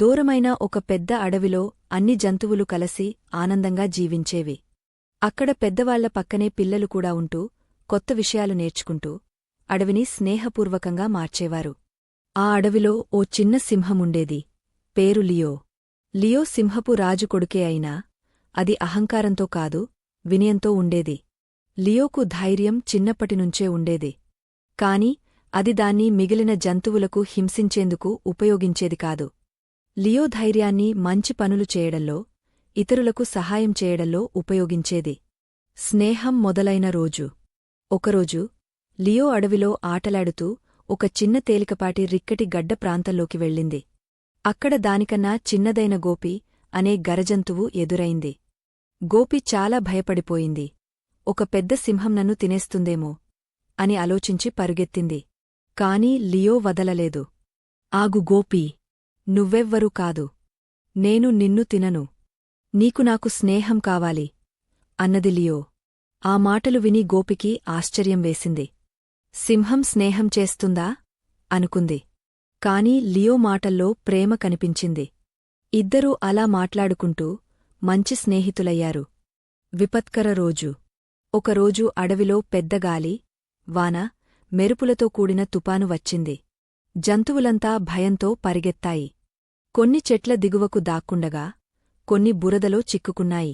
దూరమైన ఒక పెద్ద అడవిలో అన్ని జంతువులు కలసి ఆనందంగా జీవించేవి. అక్కడ పెద్దవాళ్ల పక్కనే పిల్లలు కూడా ఉంటూ కొత్త విషయాలు నేర్చుకుంటూ అడవిని స్నేహపూర్వకంగా మార్చేవారు. ఆ అడవిలో ఓ చిన్న సింహముండేది. పేరు లియో. లియో సింహపు రాజు కొడుకే అయినా అది అహంకారంతో కాదు, వినయంతో ఉండేది. లియోకు ధైర్యం చిన్నప్పటినుంచే ఉండేది. కాని అది దాన్ని మిగిలిన జంతువులకు హింసించేందుకు ఉపయోగించేది కాదు. లియో ధైర్యాన్ని మంచి పనులు చేయడంలో, ఇతరులకు సహాయం చేయడంలో ఉపయోగించేది. స్నేహం మొదలైన రోజు. ఒకరోజు లియో అడవిలో ఆటలాడుతూ ఒక చిన్న తేలికపాటి రిక్కటి గడ్డ ప్రాంతంలోకి వెళ్ళింది. అక్కడ దానికన్నా చిన్నదైన గోపి అనే గరజంతువు ఎదురైంది. గోపి చాలా భయపడిపోయింది. ఒక పెద్ద సింహం నన్ను తినేస్తుందేమో అని ఆలోచించి పరుగెత్తింది. కాని లియో వదలలేదు. ఆగు గోపీ, నువ్వెవ్వరూ కాదు. నేను నిన్ను తినను. నీకు నాకు స్నేహం కావాలి అన్నది లియో. ఆ మాటలు విని గోపికి ఆశ్చర్యం వేసింది. సింహం స్నేహం చేస్తుందా అనుకుంది. కాని లియో మాటల్లో ప్రేమ కనిపించింది. ఇద్దరూ అలా మాట్లాడుకుంటూ మంచి స్నేహితులయ్యారు. విపత్కర రోజు. ఒకరోజు అడవిలో పెద్దగాలి, వాన, మెరుపులతో కూడిన తుపాను వచ్చింది. జంతువులంతా భయంతో పరిగెత్తాయి. కొన్ని చెట్ల దిగువకు దాక్కుండగా కొన్ని బురదలో చిక్కుకున్నాయి.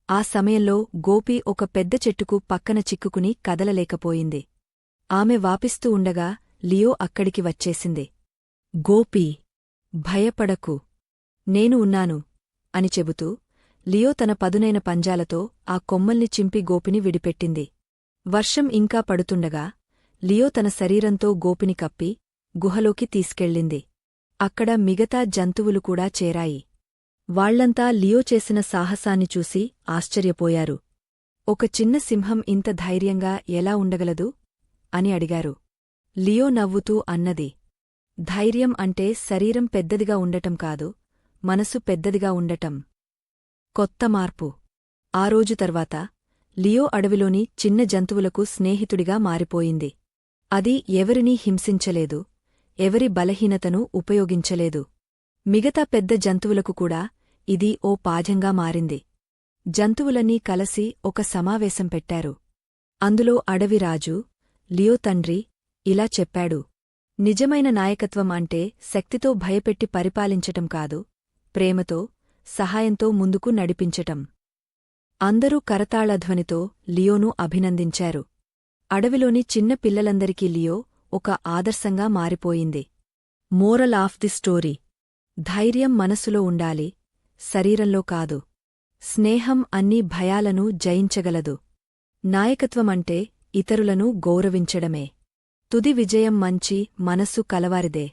ఆ సమయంలో గోపి ఒక పెద్ద చెట్టుకు పక్కన చిక్కుకుని కదలలేకపోయింది. ఆమె వాపిస్తూ ఉండగా లియో అక్కడికి వచ్చేసింది. గోపీ, భయపడకు, నేను ఉన్నాను అని చెబుతూ లియో తన పదునైన పంజాలతో ఆ కొమ్మల్ని చింపి గోపిని విడిపెట్టింది. వర్షం ఇంకా పడుతుండగా లియో తన శరీరంతో గోపిని కప్పి గుహలోకి తీసుకెళ్ళింది. అక్కడ మిగతా జంతువులు కూడా చేరాయి. వాళ్లంతా లియో చేసిన సాహసాన్ని చూసి ఆశ్చర్యపోయారు. ఒక చిన్న సింహం ఇంత ధైర్యంగా ఎలా ఉండగలదు అని అడిగారు. లియో నవ్వుతూ అన్నది, ధైర్యం అంటే శరీరం పెద్దదిగా ఉండటం కాదు, మనసు పెద్దదిగా ఉండటం. కొత్త మార్పు. ఆ రోజు తర్వాత లియో అడవిలోని చిన్న జంతువులకు స్నేహితుడిగా మారిపోయింది. అది ఎవరినీ హింసించలేదు, ఎవరి బలహీనతను ఉపయోగించలేదు. మిగతా పెద్ద జంతువులకు కూడా ఇది ఓ పాఠంగా మారింది. జంతువులన్నీ కలసి ఒక సమావేశం పెట్టారు. అందులో అడవిరాజు, లియో తండ్రి ఇలా చెప్పాడు: నిజమైన నాయకత్వం అంటే శక్తితో భయపెట్టి పరిపాలించటం కాదు, ప్రేమతో, సహాయంతో ముందుకు నడిపించటం. అందరూ కరతాళధ్వనితో లియోను అభినందించారు. అడవిలోని చిన్న పిల్లలందరికీ లియో ఒక ఆదర్శంగా మారిపోయింది. మోరల్ ఆఫ్ ది స్టోరీ: ధైర్యం మనసులో ఉండాలి, శరీరంలో కాదు. స్నేహం అన్ని భయాలను జయించగలదు. నాయకత్వమంటే ఇతరులను గౌరవించడమే. తుది విజయం మంచి మనసు కలవారిదే.